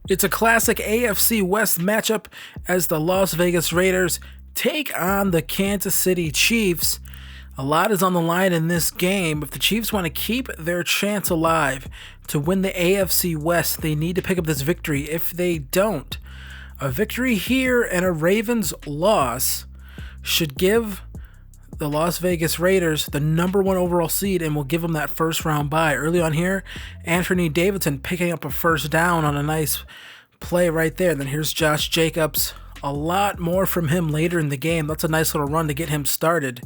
It's a classic AFC West matchup as the Las Vegas Raiders take on the Kansas City Chiefs. A lot is on the line in this game. If the Chiefs want to keep their chance alive to win the AFC West, they need to pick up this victory. If they don't, a victory here and a Ravens loss should give the Las Vegas Raiders the number one overall seed and will give them that first round bye. Early on here, Anthony Davidson picking up a first down on a nice play right there. Then here's Josh Jacobs. A lot more from him later in the game. That's a nice little run to get him started.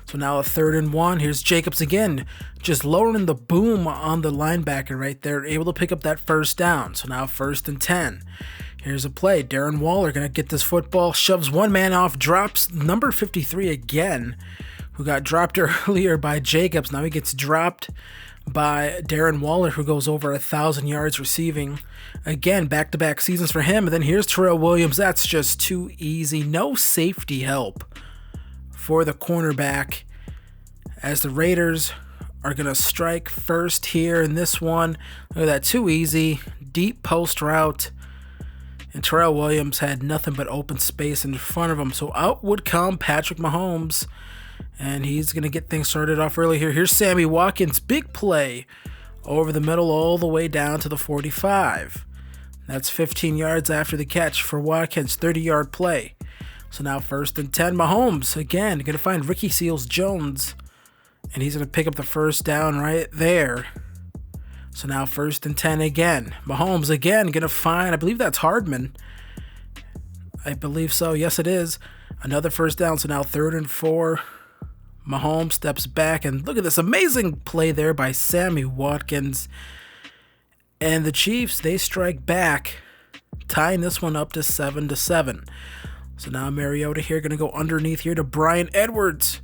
So now a 3rd and 1. Here's Jacobs again, just lowering the boom on the linebacker right there, able to pick up that first down. So now 1st and 10. Here's a play. Darren Waller going to get this football, shoves one man off, drops number 53 again, who got dropped earlier by Jacobs. Now he gets dropped by Darren Waller, who goes over 1,000 yards receiving. Again, back-to-back seasons for him. And then here's Terrell Williams. That's just too easy. No safety help for the cornerback as the Raiders are going to strike first here in this one. Look at that, too easy. Deep post route. And Terrell Williams had nothing but open space in front of him. So out would come Patrick Mahomes. And he's going to get things started off early here. Here's Sammy Watkins. Big play over the middle all the way down to the 45. That's 15 yards after the catch for Watkins. 30-yard play. So now 1st and 10. Mahomes, again, going to find Ricky Seals-Jones. And he's going to pick up the first down right there. So now 1st and 10 again. Mahomes again going to find, I believe that's Hardman. I believe so. Yes, it is. Another first down. So now 3rd and 4. Mahomes steps back. And look at this amazing play there by Sammy Watkins. And the Chiefs, they strike back, tying this one up to 7-7. So now Mariota here going to go underneath here to Bryan Edwards,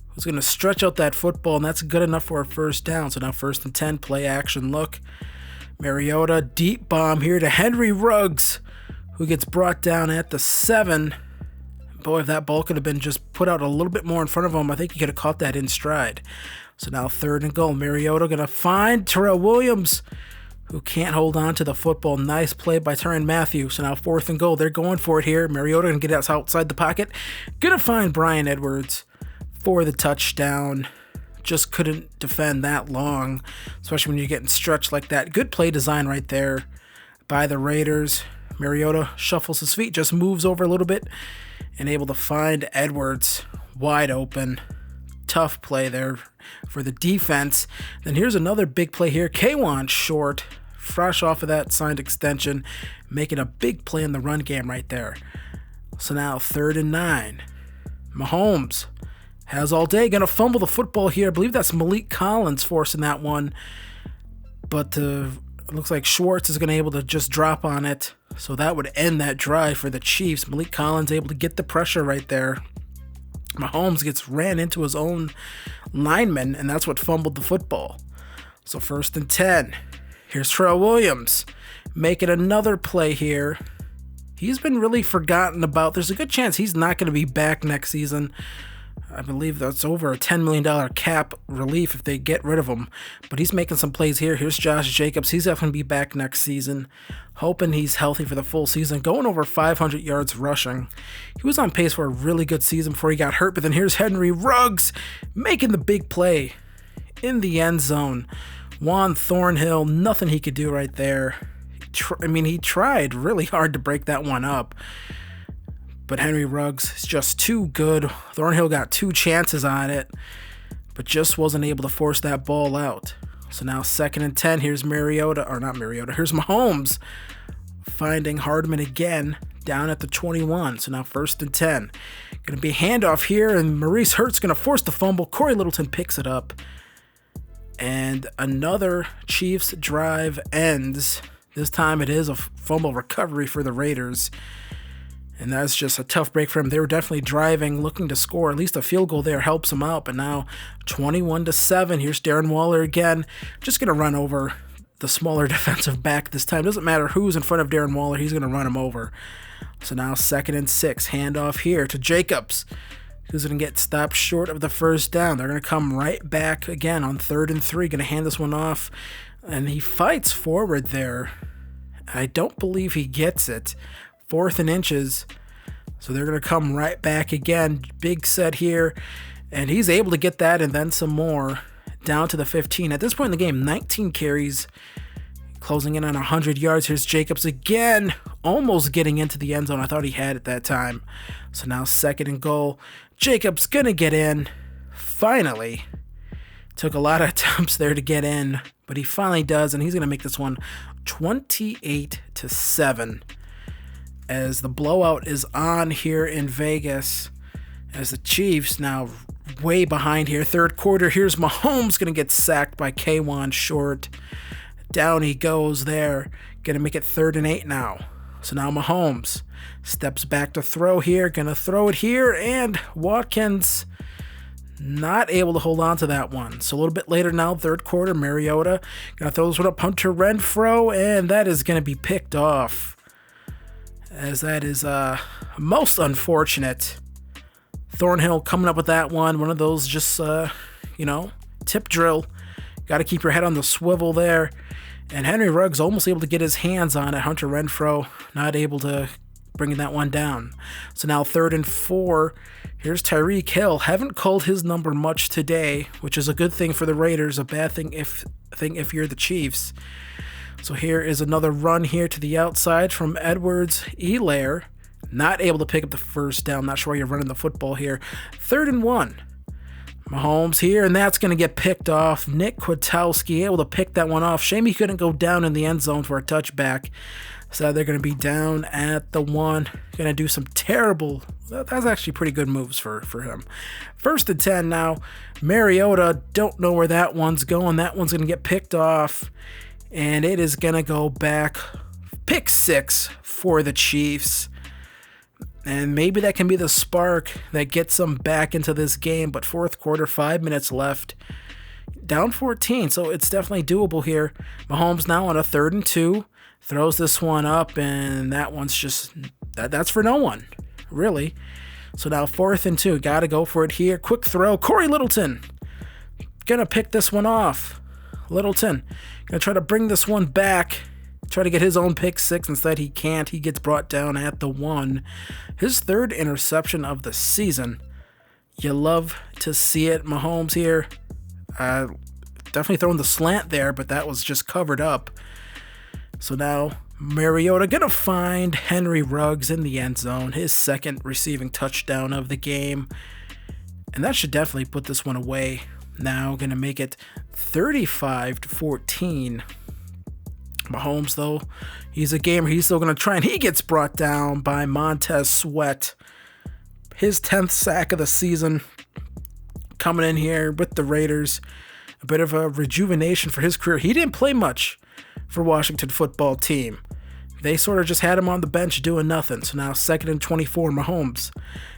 who's going to stretch out that football, and that's good enough for a first down. So now 1st and 10, play action look. Mariota, deep bomb here to Henry Ruggs, who gets brought down at the 7. Boy, if that ball could have been just put out a little bit more in front of him, I think he could have caught that in stride. So now 3rd and goal. Mariota going to find Terrell Williams, who can't hold on to the football. Nice play by Tyrann Mathieu. So now 4th and goal. They're going for it here. Mariota going to get us outside the pocket. Going to find Bryan Edwards for the touchdown. Just couldn't defend that long, especially when you're getting stretched like that. Good play design right there by the Raiders. Mariota shuffles his feet, just moves over a little bit, and able to find Edwards wide open. Tough play there for the defense. Then here's another big play here. K'Wan short, fresh off of that signed extension, making a big play in the run game right there. So now 3rd and 9. Mahomes has all day. Going to fumble the football here. I believe that's Malik Collins forcing that one. But it looks like Schwartz is going to be able to just drop on it. So that would end that drive for the Chiefs. Malik Collins able to get the pressure right there. Mahomes gets ran into his own lineman, and that's what fumbled the football. So 1st and 10. Here's Terrell Williams making another play here. He's been really forgotten about. There's a good chance he's not going to be back next season. I believe that's over a $10 million cap relief if they get rid of him. But he's making some plays here. Here's Josh Jacobs. He's definitely going to be back next season. Hoping he's healthy for the full season. Going over 500 yards rushing. He was on pace for a really good season before he got hurt. But then here's Henry Ruggs making the big play in the end zone. Juan Thornhill, nothing he could do right there. He tried really hard to break that one up. But Henry Ruggs is just too good. Thornhill got 2 chances on it, but just wasn't able to force that ball out. So now 2nd and 10. Here's Here's Mahomes finding Hardman again down at the 21. So now 1st and 10. Going to be a handoff here, and Maurice Hurt's going to force the fumble. Corey Littleton picks it up. And another Chiefs drive ends. This time it is a fumble recovery for the Raiders. And that's just a tough break for him. They were definitely driving, looking to score. At least a field goal there helps them out. But now 21-7. Here's Darren Waller again. Just going to run over the smaller defensive back this time. Doesn't matter who's in front of Darren Waller. He's going to run him over. So now 2nd and 6. Handoff here to Jacobs, who's going to get stopped short of the first down. They're going to come right back again on 3rd and 3. Going to hand this one off. And he fights forward there I don't believe he gets it. 4th and inches. So they're going to come right back again. Big set here. And he's able to get that and then some more down to the 15. At this point in the game, 19 carries, closing in on 100 yards. Here's Jacobs again, almost getting into the end zone. I thought he had it that time. So now 2nd and goal. Jacobs going to get in. Finally. Took a lot of attempts there to get in, but he finally does, and he's going to make this one 28-7. As the blowout is on here in Vegas, as the Chiefs now way behind here. 3rd quarter, here's Mahomes going to get sacked by K'Wan Short. Down he goes there. Going to make it 3rd and 8 now. So now Mahomes steps back to throw here. Going to throw it here, and Watkins not able to hold on to that one. So a little bit later now, 3rd quarter, Mariota going to throw this one up. Hunter Renfrow, and that is going to be picked off. As that is most unfortunate. Thornhill coming up with that one. One of those just, tip drill. Got to keep your head on the swivel there. And Henry Ruggs almost able to get his hands on it. Hunter Renfrow not able to bring that one down. So now 3rd and 4. Here's Tyreek Hill. Haven't called his number much today, which is a good thing for the Raiders. A bad thing if you're the Chiefs. So here is another run here to the outside from Edwards-Helaire. Not able to pick up the 1st down. Not sure why you're running the football here. 3rd and 1. Mahomes here, and that's going to get picked off. Nick Kwiatkowski able to pick that one off. Shame he couldn't go down in the end zone for a touchback. So they're going to be down at the 1. Going to do some terrible, that's actually pretty good moves for him. 1st and 10 now. Mariota, don't know where that one's going. That one's going to get picked off. And it is going to go back. Pick 6 for the Chiefs. And maybe that can be the spark that gets them back into this game. But 4th quarter, 5 minutes left. Down 14, so it's definitely doable here. Mahomes now on a 3rd and 2. Throws this one up, and that one's just, that's for no one, really. So now 4th and 2. Got to go for it here. Quick throw. Corey Littleton. Going to pick this one off. Littleton going to try to bring this one back. Try to get his own pick 6. Instead, he can't. He gets brought down at the 1. His 3rd interception of the season. You love to see it. Mahomes here. Definitely throwing the slant there, but that was just covered up. So now Mariota going to find Henry Ruggs in the end zone. His 2nd receiving touchdown of the game. And that should definitely put this one away. Now going to make it 35-14. Mahomes, though, he's a gamer. He's still going to try, and he gets brought down by Montez Sweat. His 10th sack of the season coming in here with the Raiders. A bit of a rejuvenation for his career. He didn't play much for Washington football team. They sort of just had him on the bench doing nothing. So now 2nd and 24. Mahomes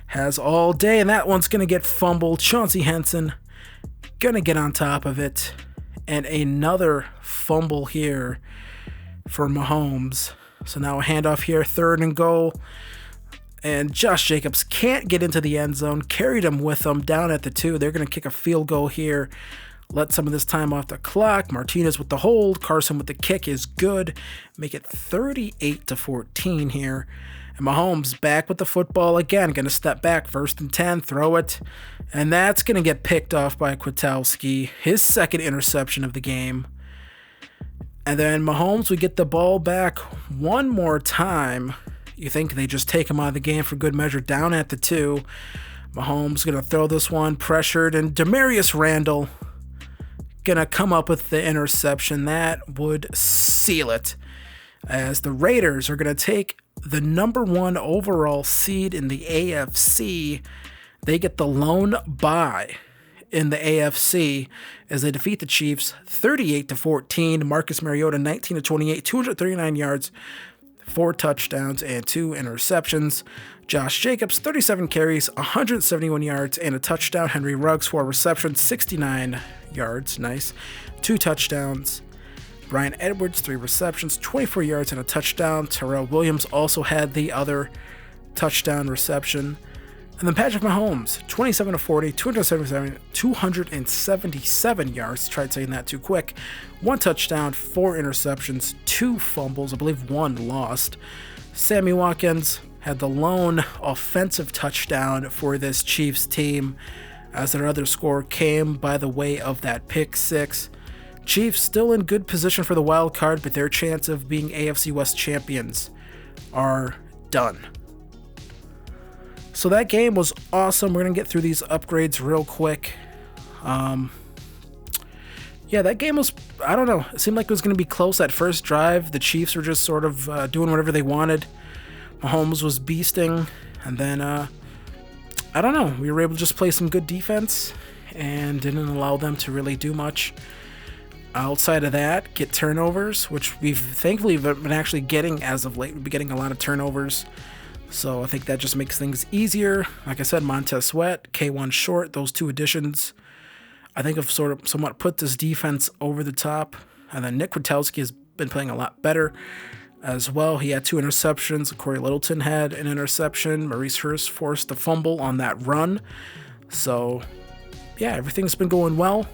has all day, and that one's going to get fumbled. Chauncey Henson going to get on top of it. And another fumble here for Mahomes. So now a handoff here, 3rd and goal. And Josh Jacobs can't get into the end zone. Carried him with him down at the 2. They're going to kick a field goal here. Let some of this time off the clock. Martinez with the hold. Carson with the kick is good. Make it 38-14 here. And Mahomes back with the football again. Going to step back. 1st and 10. Throw it. And that's going to get picked off by Kwiatkowski. His 2nd interception of the game. And then Mahomes would get the ball back one more time. You think they just take him out of the game for good measure. Down at the 2. Mahomes going to throw this one. Pressured. And Demarius Randall going to come up with the interception. That would seal it. As the Raiders are going to take the number 1 overall seed in the AFC. They get the lone bye in the AFC as they defeat the Chiefs 38-14. Marcus Mariota 19-28, 239 yards, 4 touchdowns and 2 interceptions. Josh Jacobs 37 carries, 171 yards and a touchdown. Henry Ruggs 4 receptions, 69 yards, nice, 2 touchdowns. Bryan Edwards 3 receptions, 24 yards and a touchdown. Terrell Williams also had the other touchdown reception. And then Patrick Mahomes, 27-40, 277 yards. Tried saying that too quick. 1 touchdown, 4 interceptions, 2 fumbles, I believe 1 lost. Sammy Watkins had the lone offensive touchdown for this Chiefs team, as their other score came by the way of that pick 6. Chiefs still in good position for the wild card, but their chance of being AFC West champions are done. So that game was awesome. We're going to get through these upgrades real quick. Yeah, that game was, I don't know, it seemed like it was going to be close that first drive. The Chiefs were just sort of doing whatever they wanted. Mahomes was beasting, and then, I don't know, we were able to just play some good defense and didn't allow them to really do much. Outside of that, get turnovers, which we've thankfully been actually getting as of late. We've been getting a lot of turnovers. So I think that just makes things easier. Like I said, Montez Sweat, K1 Short, those 2 additions, I think have sort of somewhat put this defense over the top. And then Nick Kwiatkowski has been playing a lot better as well. He had 2 interceptions. Corey Littleton had an interception. Maurice Hurst forced a fumble on that run. So, yeah, everything's been going well.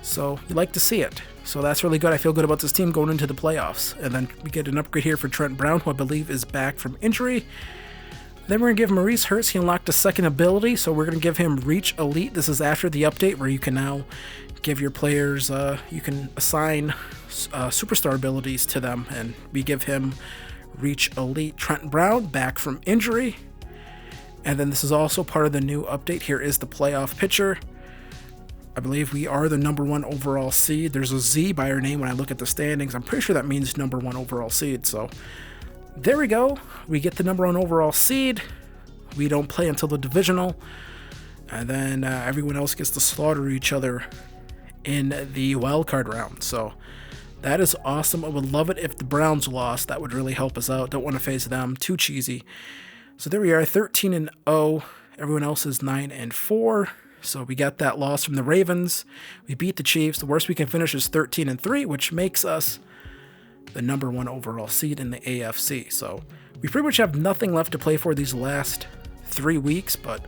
So you like to see it. So that's really good. I feel good about this team going into the playoffs. And then we get an upgrade here for Trent Brown, who I believe is back from injury. Then we're going to give Maurice Hurst, he unlocked a second ability, so we're going to give him Reach Elite. This is after the update where you can now give your players, you can assign superstar abilities to them, and we give him Reach Elite. Trent Brown, back from injury. And then this is also part of the new update. Here is the playoff picture. I believe we are the number 1 overall seed. There's a Z by our name when I look at the standings. I'm pretty sure that means number 1 overall seed. So there we go. We get the number 1 overall seed. We don't play until the divisional. And then everyone else gets to slaughter each other in the wildcard round. So that is awesome. I would love it if the Browns lost. That would really help us out. Don't want to face them. Too cheesy. So there we are, 13-0. Everyone else is 9-4. So we got that loss from the Ravens. We beat the Chiefs. The worst we can finish is 13-3, which makes us the number 1 overall seed in the AFC. So we pretty much have nothing left to play for these last 3 weeks, but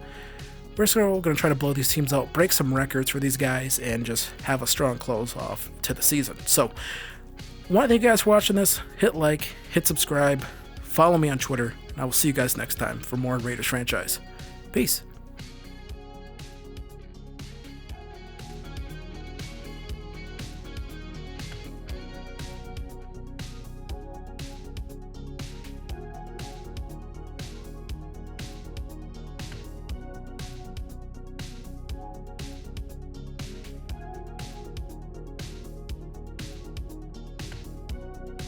we're still going to try to blow these teams out, break some records for these guys, and just have a strong close off to the season. So I want to thank you guys for watching this. Hit like, hit subscribe, follow me on Twitter, and I will see you guys next time for more Raiders franchise. Peace.